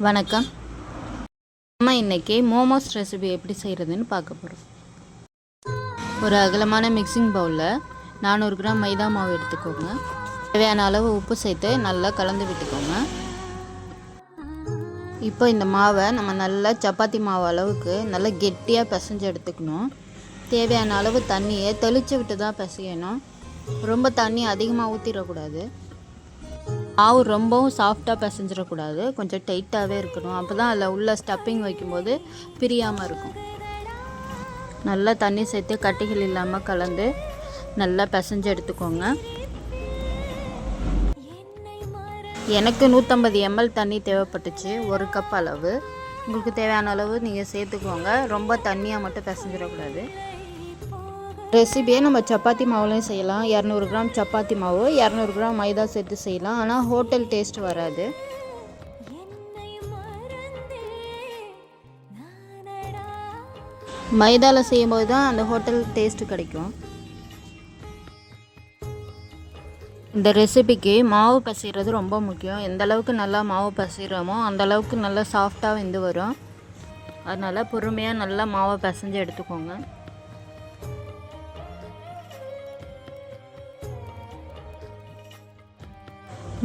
வணக்கம். நம்ம இன்றைக்கி மோமோஸ் ரெசிபி எப்படி செய்கிறதுன்னு பார்க்க போகிறோம். ஒரு அகலமான மிக்சிங் பவுலில் 400 கிராம் மைதா மாவு எடுத்துக்கோங்க. தேவையான அளவு உப்பு சேர்த்து நல்லா கலந்து விட்டுக்கோங்க. இப்போ இந்த மாவை நம்ம நல்லா சப்பாத்தி மாவு அளவுக்கு நல்லா கெட்டியாக பிசைஞ்சு எடுத்துக்கணும். தேவையான அளவு தண்ணியை தெளித்து விட்டு தான் பிசையணும். ரொம்ப தண்ணி அதிகமாக ஊற்றிடக்கூடாது. மாவு ரொம்பவும் சாஃப்டாக பிசைஞ்சிடக்கூடாது, கொஞ்சம் டைட்டாகவே இருக்கணும். அப்போ தான் அதில் உள்ள ஸ்டப்பிங் வைக்கும்போது பிரியாமல் இருக்கும். நல்லா தண்ணி சேர்த்து கட்டிகள் இல்லாமல் கலந்து நல்லா பிசைஞ்சு எடுத்துக்கோங்க. எனக்கு 150 ml தண்ணி தேவைப்பட்டுச்சு, 1 கப் அளவு. உங்களுக்கு தேவையான அளவு நீங்கள் சேர்த்துக்கோங்க. ரொம்ப தண்ணியாக மட்டும் பிசைஞ்சிடக்கூடாது. ரெசிபியை நம்ம சப்பாத்தி மாவுலையும் செய்யலாம். 200 கிராம் சப்பாத்தி மாவு, 200 கிராம் மைதா சேர்த்து செய்யலாம். ஆனால் ஹோட்டல் டேஸ்ட் வராது. மைதாவில் செய்யும்போது தான் அந்த ஹோட்டல் டேஸ்ட்டு கிடைக்கும். இந்த ரெசிபிக்கு மாவு பசைகிறது ரொம்ப முக்கியம். எந்த அளவுக்கு நல்லா மாவு பசைகிறோமோ அந்த அளவுக்கு நல்லா சாஃப்டாக வெந்து வரும். அதனால் பொறுமையாக நல்லா மாவை பசைஞ்சு எடுத்துக்கோங்க.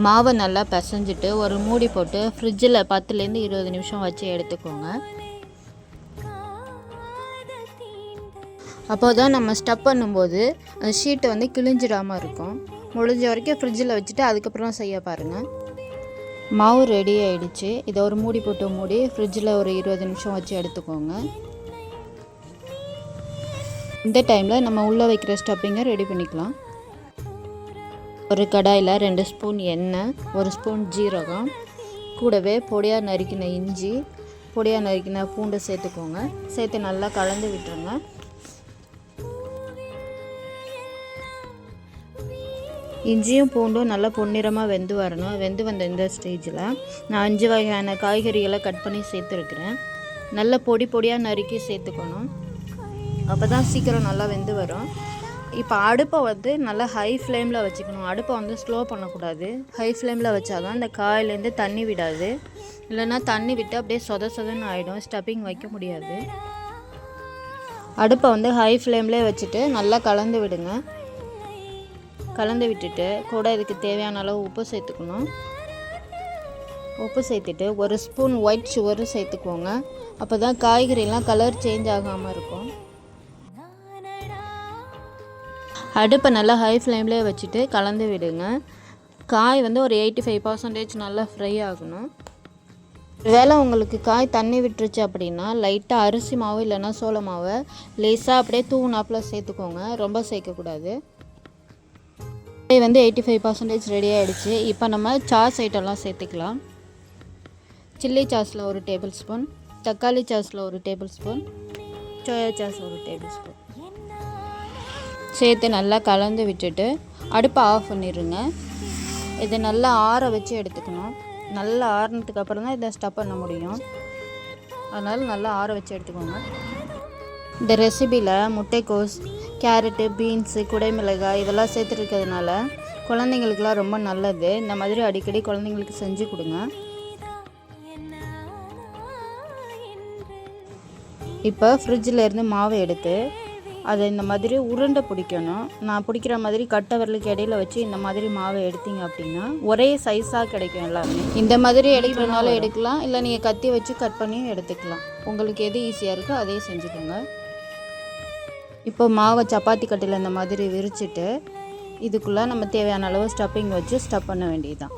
மாவை நல்லா பிசைஞ்சிட்டு ஒரு மூடி போட்டு ஃப்ரிட்ஜில் 10லேருந்து 20 நிமிஷம் வச்சு எடுத்துக்கோங்க. அப்போ தான் நம்ம ஸ்டப் பண்ணும்போது அந்த ஷீட்டை வந்து கிழிஞ்சிடாமல் இருக்கும். முடிஞ்ச வரைக்கும் ஃப்ரிட்ஜில் வச்சுட்டு அதுக்கப்புறம் செய்ய பாருங்கள். மாவு ரெடி ஆகிடுச்சு. இதை ஒரு மூடி போட்டு மூடி ஃப்ரிட்ஜில் ஒரு 20 நிமிஷம் வச்சு எடுத்துக்கோங்க. இந்த டைமில் நம்ம உள்ளே வைக்கிற ஸ்டப்பிங்கை ரெடி பண்ணிக்கலாம். ஒரு கடாயில் 2 ஸ்பூன் எண்ணெய், 1 ஸ்பூன் ஜீரகம், கூடவே பொடியாக நறுக்கின இஞ்சி, பொடியாக நறுக்கின பூண்டு சேர்த்துக்கோங்க. சேர்த்து நல்லா கலந்து விட்டுருங்க. இஞ்சியும் பூண்டும் நல்லா பொன்னிறமாக வெந்து வரணும். வெந்து வந்த இந்த ஸ்டேஜில் நான் 5 வகையான காய்கறிகளை கட் பண்ணி சேர்த்துருக்குறேன். நல்லா பொடியாக நறுக்கி சேர்த்துக்கணும். அப்போ தான் சீக்கிரம் நல்லா வெந்து வரும். இப்போ அடுப்பை வந்து நல்லா ஹை ஃப்ளேமில் வச்சுக்கணும். அடுப்பை வந்து ஸ்லோ பண்ணக்கூடாது. ஹை ஃப்ளேமில் வச்சா தான் இந்த காயிலேருந்து தண்ணி விடாது. இல்லைன்னா தண்ணி விட்டு அப்படியே சொதன்னு ஆகிடும், ஸ்டப்பிங் வைக்க முடியாது. அடுப்பை வந்து ஹை ஃப்ளேம்லேயே வச்சுட்டு நல்லா கலந்து விடுங்க. கலந்து விட்டுட்டு கூட இதுக்கு தேவையான அளவு உப்பு சேர்த்துக்கணும். உப்பு சேர்த்துட்டு 1 ஸ்பூன் ஒயிட் சுகரும் சேர்த்துக்கோங்க. அப்போ தான் காய்கறிலாம் கலர் சேஞ்ச் ஆகாமல் இருக்கும். அடுப்பை நல்லா ஹை ஃப்ளேம்லேயே வச்சுட்டு கலந்து விடுங்க. காய் வந்து ஒரு 85% நல்லா ஃப்ரை ஆகணும். வேளை உங்களுக்கு காய் தண்ணி விட்டுருச்சு அப்படின்னா லைட்டாக அரிசி மாவு இல்லைன்னா சோள மாவை லேசாக அப்படியே தூவுனாப்பில் சேர்த்துக்கோங்க. ரொம்ப சேர்க்கக்கூடாது. காய் வந்து 85% ரெடி ஆகிடுச்சு. இப்போ நம்ம சாஸ் ஐட்டம்லாம் சேர்த்துக்கலாம். சில்லி சாஸில் 1 டேபிள் ஸ்பூன், தக்காளி சாஸில் 1 table spoon, soya sauce 1 table spoon சேர்த்து நல்லா கலந்து விட்டுட்டு அடுப்பை ஆஃப் பண்ணிடுங்க. இதை நல்லா ஆற வச்சு எடுத்துக்கணும். நல்லா ஆறினதுக்கு அப்புறம் தான் இதை ஸ்டப் பண்ண முடியும். அதனால் நல்லா ஆற வச்சு எடுத்துக்கோங்க. இந்த ரெசிபியில் முட்டைக்கோஸ், கேரட்டு, பீன்ஸு, குடைமிளகாய் இதெல்லாம் சேர்த்துருக்கிறதுனால குழந்தைங்களுக்குலாம் ரொம்ப நல்லது. இந்த மாதிரி அடிக்கடி குழந்தைங்களுக்கு செஞ்சு கொடுங்க. இப்போ ஃப்ரிட்ஜில் இருந்து மாவை எடுத்து அதை இந்த மாதிரி உருண்டை பிடிக்கணும். நான் பிடிக்கிற மாதிரி கட்டை விரலுக்கு இடையில வச்சு இந்த மாதிரி மாவை எடுத்தீங்க அப்படின்னா ஒரே சைஸாக கிடைக்கும் எல்லாமே. இந்த மாதிரி எடுக்கிறதுனால எடுக்கலாம், இல்லை நீங்கள் கத்தி வச்சு கட் பண்ணியும் எடுத்துக்கலாம். உங்களுக்கு எது ஈஸியாக இருக்கோ அதே செஞ்சுக்கோங்க. இப்போ மாவை சப்பாத்தி கட்டையில் இந்த மாதிரி விரிச்சிட்டு இதுக்குள்ளே நம்ம தேவையான அளவு ஸ்டப்பிங் வச்சு ஸ்டப் பண்ண வேண்டியதுதான்.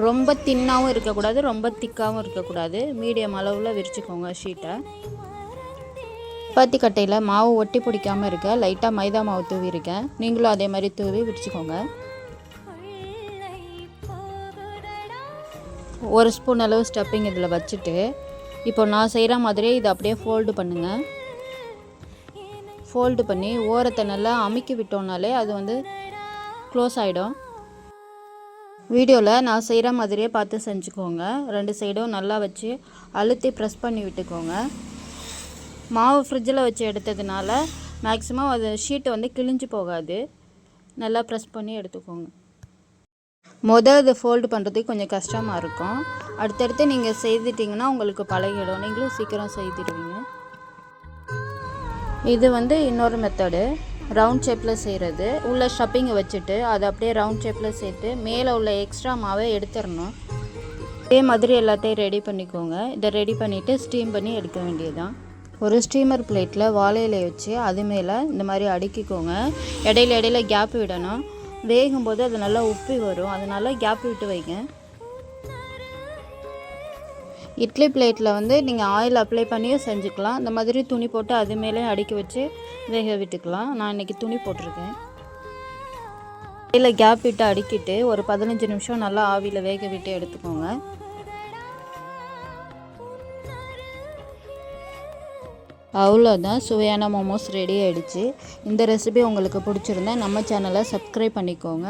ரொம்ப தின்னாகவும் இருக்கக்கூடாது, ரொம்ப திக்காகவும் இருக்கக்கூடாது. மீடியம் அளவில் விரிச்சுக்கோங்க ஷீட்டை. சப்பாத்தி கட்டையில் மாவு ஒட்டி பிடிக்காமல் இருக்க லைட்டாக மைதா மாவு தூவி இருக்கேன். நீங்களும் அதே மாதிரி தூவி விரிச்சுக்கோங்க. 1 ஸ்பூன் அளவு ஸ்டப்பிங் இதில் வச்சுட்டு இப்போ நான் செய்கிற மாதிரியே இதை அப்படியே ஃபோல்டு பண்ணுங்கள். ஃபோல்டு பண்ணி ஓரத்தை நல்லா அமுக்கி விட்டோம்னாலே அது வந்து க்ளோஸ் ஆகிடும். வீடியோவில் நான் செய்கிற மாதிரியே பார்த்து செஞ்சுக்கோங்க. 2 சைடும் நல்லா வச்சு அழுத்தி ப்ரெஸ் பண்ணி விட்டுக்கோங்க. மாவு ஃப்ரிட்ஜில் வச்சு எடுத்ததுனால மேக்ஸிமம் அது ஷீட்டு வந்து கிழிஞ்சு போகாது. நல்லா ப்ரெஸ் பண்ணி எடுத்துக்கோங்க. இதை ஃபோல்டு பண்ணுறதுக்கு கொஞ்சம் கஷ்டமாக இருக்கும். அடுத்தடுத்து நீங்கள் செய்துட்டிங்கன்னா உங்களுக்கு பழகிடும், நீங்களும் சீக்கிரம் செய்துடுவீங்க. இது வந்து இன்னொரு மெத்தடு, ரவுண்ட் ஷேப்பில் செய்கிறது. உள்ள ஸ்டப்பிங்கை வச்சுட்டு அதை அப்படியே ரவுண்ட் ஷேப்பில் சேர்த்து மேலே உள்ள எக்ஸ்ட்ரா மாவை எடுத்துடணும். இதே மாதிரி எல்லாத்தையும் ரெடி பண்ணிக்கோங்க. இதை ரெடி பண்ணிவிட்டு ஸ்டீம் பண்ணி எடுக்க வேண்டியதுதான். ஒரு ஸ்டீமர் பிளேட்டில் வாழை இலையை வச்சு அது மேலே இந்த மாதிரி அடுக்கிக்கோங்க. இடையில இடையில கேப் விடணும். வேகும்போது அது நல்லா உப்பி வரும், அதனால கேப் விட்டு வைங்க. இட்லி பிளேட்டில் வந்து நீங்கள் ஆயில் அப்ளை பண்ணியும் செஞ்சுக்கலாம். இந்த மாதிரி துணி போட்டு அது மேலே அடுக்கி வச்சு வேக விட்டுக்கலாம். நான் இன்றைக்கி துணி போட்டிருக்கேன். இதில் கேப் விட்டு அடுக்கிட்டு ஒரு 15 நிமிஷம் நல்லா ஆவியில் வேக விட்டு எடுத்துக்கோங்க. அவ்வளோதான், சுவையான மோமோஸ் ரெடி ஆகிடுச்சு. இந்த ரெசிபி உங்களுக்கு பிடிச்சிருந்தா நம்ம சேனலை சப்ஸ்கிரைப் பண்ணிக்கோங்க.